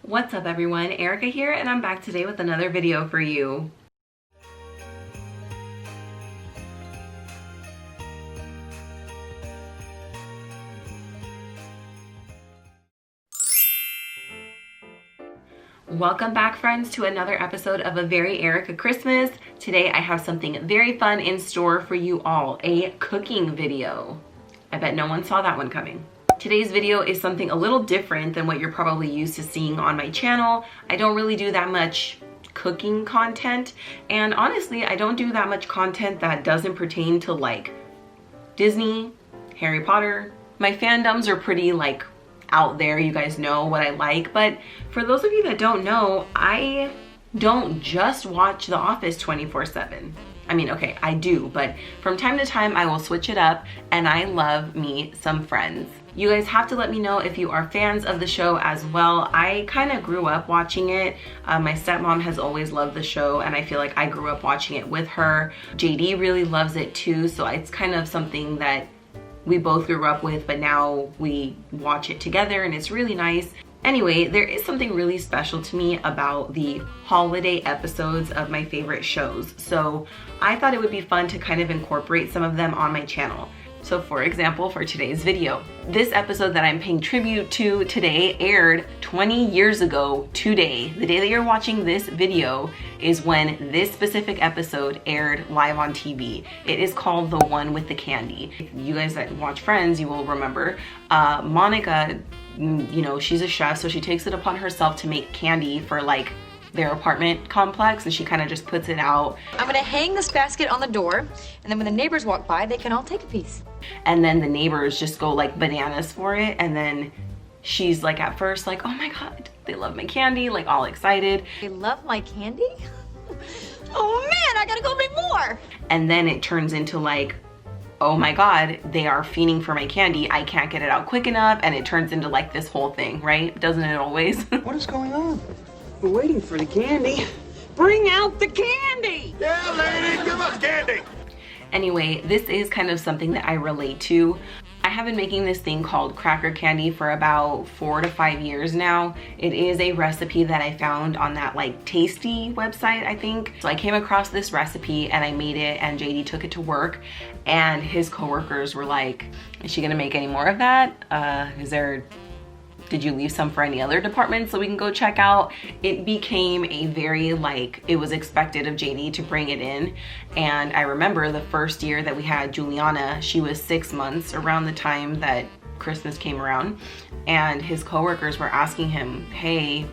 What's up everyone, Erica here, and I'm back today with another video for you. Welcome back friends to another episode of A Very Erika Christmas. Today I have something very fun in store for you all, a cooking video. I bet no one saw that one coming. Today's video is something a little different than what you're probably used to seeing on my channel. I don't really do that much cooking content, and honestly I don't do that much content that doesn't pertain to like Disney, Harry Potter. My fandoms are pretty like out there, you guys know what I like, but for those of you that don't know, I don't just watch The Office 24/7. I mean, okay, I do, but from time to time I will switch it up, and I love me some Friends. You guys have to let me know if you are fans of the show as well. I kind of grew up watching it. My stepmom has always loved the show, and I feel like I grew up watching it with her. JD really loves it too, so it's kind of something that we both grew up with, but now we watch it together and it's really nice. Anyway, there is something really special to me about the holiday episodes of my favorite shows. So I thought it would be fun to kind of incorporate some of them on my channel. So for example, for today's video, this episode that I'm paying tribute to today aired 20 years ago today. The day that you're watching this video is when this specific episode aired live on TV. It is called The One with the Candy. If you guys that watch Friends, you will remember Monica, you know, she's a chef, so she takes it upon herself to make candy for like their apartment complex, and she kind of just puts it out. I'm gonna hang this basket on the door, and then when the neighbors walk by, they can all take a piece. And then the neighbors just go like bananas for it, and then she's like at first like, oh my god, they love my candy, like all excited. They love my candy? Oh man, I gotta go make more! And then it turns into like, oh my god, they are fiending for my candy, I can't get it out quick enough, and it turns into like this whole thing, right? Doesn't it always? What is going on? We're waiting for the candy. Bring out the candy! Yeah, lady, give us candy! Anyway, this is kind of something that I relate to. I have been making this thing called cracker candy for about 4 to 5 years now. It is a recipe that I found on that like Tasty website, I think. So I came across this recipe and I made it, and JD took it to work, and his coworkers were like, is she gonna make any more of that? Did you leave some for any other department so we can go check out? It became a very like, it was expected of JD to bring it in. And I remember the first year that we had Juliana, she was 6 months around the time that Christmas came around, and his coworkers were asking him, hey,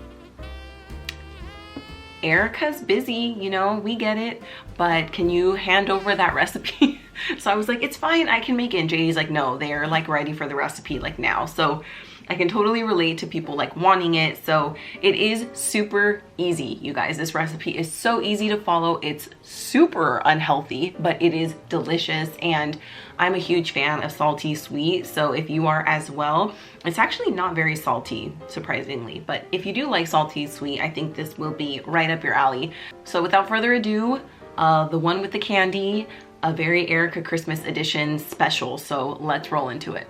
Erica's busy, you know, we get it, but can you hand over that recipe? So I was like, it's fine, I can make it. And JD's like, no, they're like ready for the recipe like now. So I can totally relate to people like wanting it. So it is super easy, you guys. This recipe is so easy to follow. It's super unhealthy, but it is delicious. And I'm a huge fan of salty sweet. So if you are as well, it's actually not very salty, surprisingly. But if you do like salty sweet, I think this will be right up your alley. So without further ado, The One with the Candy, A Very Erika Christmas edition special. So let's roll into it.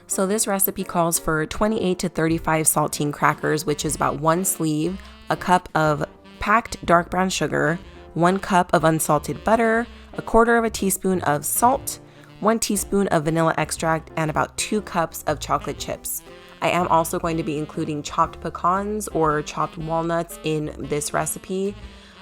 So this recipe calls for 28 to 35 saltine crackers, which is about 1 sleeve, a cup of packed dark brown sugar, 1 cup of unsalted butter, 1/4 teaspoon of salt, 1 teaspoon of vanilla extract, and about 2 cups of chocolate chips. I am also going to be including chopped pecans or chopped walnuts in this recipe.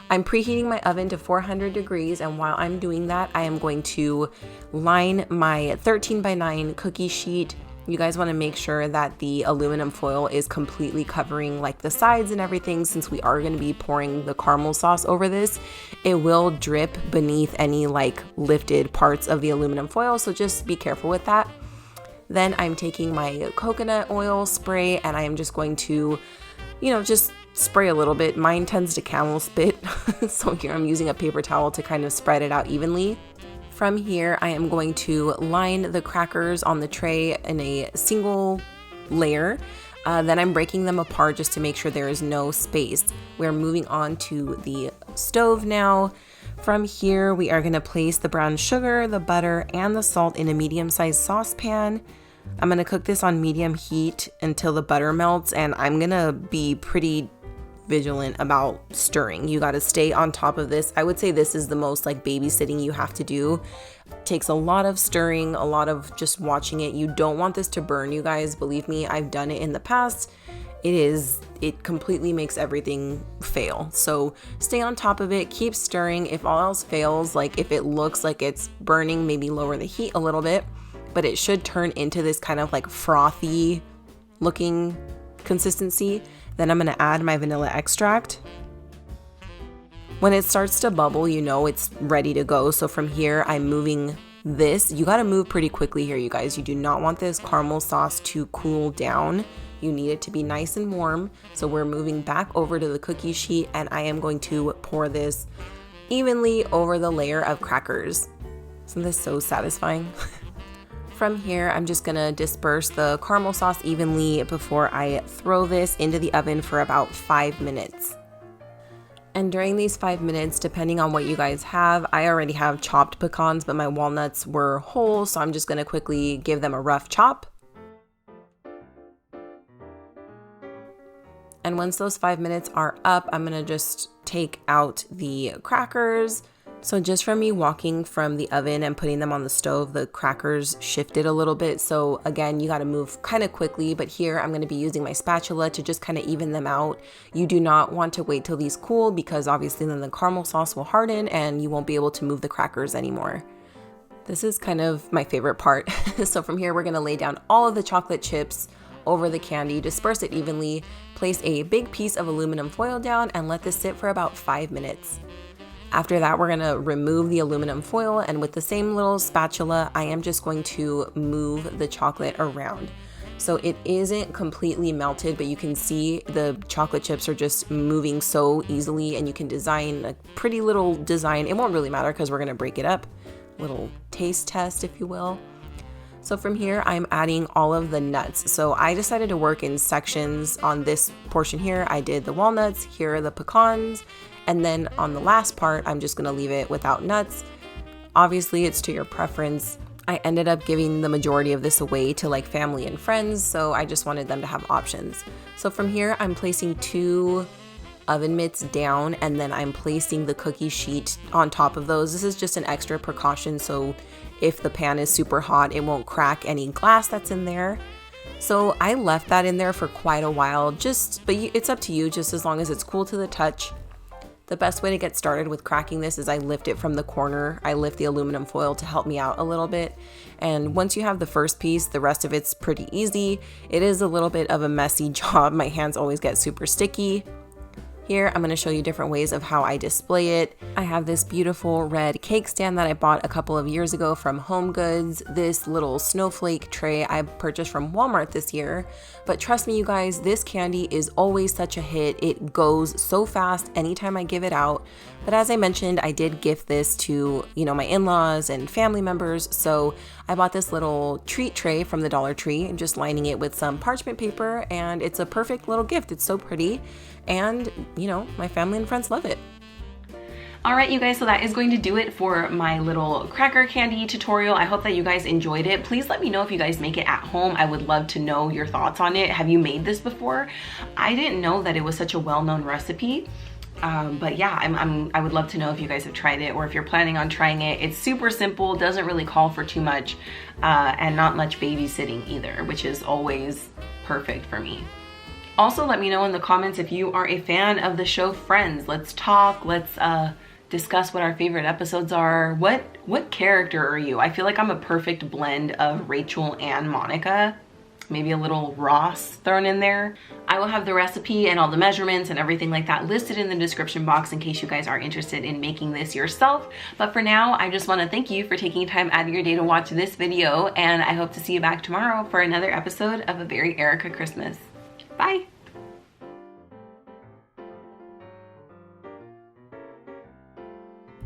I'm preheating my oven to 400 degrees, and while I'm doing that, I am going to line my 13x9 cookie sheet. You guys want to make sure that the aluminum foil is completely covering like the sides and everything, since we are going to be pouring the caramel sauce over this. It will drip beneath any like lifted parts of the aluminum foil, so just be careful with that. Then I'm taking my coconut oil spray, and I am just going to, you know, just spray a little bit. Mine tends to camel spit, so here I'm using a paper towel to kind of spread it out evenly. From here, I am going to line the crackers on the tray in a single layer. Then I'm breaking them apart just to make sure there is no space. We're moving on to the stove now. From here, we are going to place the brown sugar, the butter, and the salt in a medium-sized saucepan. I'm gonna cook this on medium heat until the butter melts, and I'm gonna be pretty vigilant about stirring. You got to stay on top of this. I would say this is the most like babysitting you have to do. It takes a lot of stirring, a lot of just watching it. You don't want this to burn, you guys. Believe me, I've done it in the past. It completely makes everything fail. So stay on top of it, keep stirring. If all else fails, like if it looks like it's burning, maybe lower the heat a little bit, but it should turn into this kind of like frothy looking consistency. Then I'm gonna add my vanilla extract. When it starts to bubble, you know it's ready to go. So from here, I'm moving this. You gotta move pretty quickly here, you guys. You do not want this caramel sauce to cool down. You need it to be nice and warm. So we're moving back over to the cookie sheet, and I am going to pour this evenly over the layer of crackers. Isn't this so satisfying? From here, I'm just gonna disperse the caramel sauce evenly before I throw this into the oven for about 5 minutes. And during these 5 minutes, depending on what you guys have, I already have chopped pecans, but my walnuts were whole, so I'm just gonna quickly give them a rough chop. And once those 5 minutes are up, I'm gonna just take out the crackers. So just from me walking from the oven and putting them on the stove, the crackers shifted a little bit. So again, you gotta move kind of quickly, but here I'm gonna be using my spatula to just kind of even them out. You do not want to wait till these cool, because obviously then the caramel sauce will harden and you won't be able to move the crackers anymore. This is kind of my favorite part. So from here, we're gonna lay down all of the chocolate chips over the candy, disperse it evenly, place a big piece of aluminum foil down, and let this sit for about 5 minutes. After that, we're gonna remove the aluminum foil, and with the same little spatula, I am just going to move the chocolate around. So it isn't completely melted, but you can see the chocolate chips are just moving so easily, and you can design a pretty little design. It won't really matter because we're gonna break it up. Little taste test, if you will. So from here, I'm adding all of the nuts. So I decided to work in sections on this portion here. I did the walnuts, here are the pecans, and then on the last part, I'm just gonna leave it without nuts. Obviously, it's to your preference. I ended up giving the majority of this away to like family and friends, so I just wanted them to have options. So from here, I'm placing 2 oven mitts down, and then I'm placing the cookie sheet on top of those. This is just an extra precaution, so if the pan is super hot, it won't crack any glass that's in there. So I left that in there for quite a while, but it's up to you, just as long as it's cool to the touch. The best way to get started with cracking this is I lift it from the corner. I lift the aluminum foil to help me out a little bit. And once you have the first piece, the rest of it's pretty easy. It is a little bit of a messy job. My hands always get super sticky. Here, I'm going to show you different ways of how I display it. I have this beautiful red cake stand that I bought a couple of years ago from Home Goods. This little snowflake tray I purchased from Walmart this year. But trust me, you guys, this candy is always such a hit. It goes so fast anytime I give it out. But as I mentioned, I did gift this to, my in-laws and family members. So I bought this little treat tray from the Dollar Tree and just lining it with some parchment paper, and it's a perfect little gift. It's so pretty. And, my family and friends love it. All right, you guys, so that is going to do it for my little cracker candy tutorial. I hope that you guys enjoyed it. Please let me know if you guys make it at home. I would love to know your thoughts on it. Have you made this before? I didn't know that it was such a well-known recipe. But yeah, I would love to know if you guys have tried it or if you're planning on trying it. It's super simple, doesn't really call for too much, and not much babysitting either, which is always perfect for me. Also, let me know in the comments if you are a fan of the show Friends. Let's talk, let's discuss what our favorite episodes are. What character are you? I feel like I'm a perfect blend of Rachel and Monica. Maybe a little Ross thrown in there. I will have the recipe and all the measurements and everything like that listed in the description box in case you guys are interested in making this yourself. But for now, I just want to thank you for taking time out of your day to watch this video, and I hope to see you back tomorrow for another episode of A Very Erika Christmas. Bye.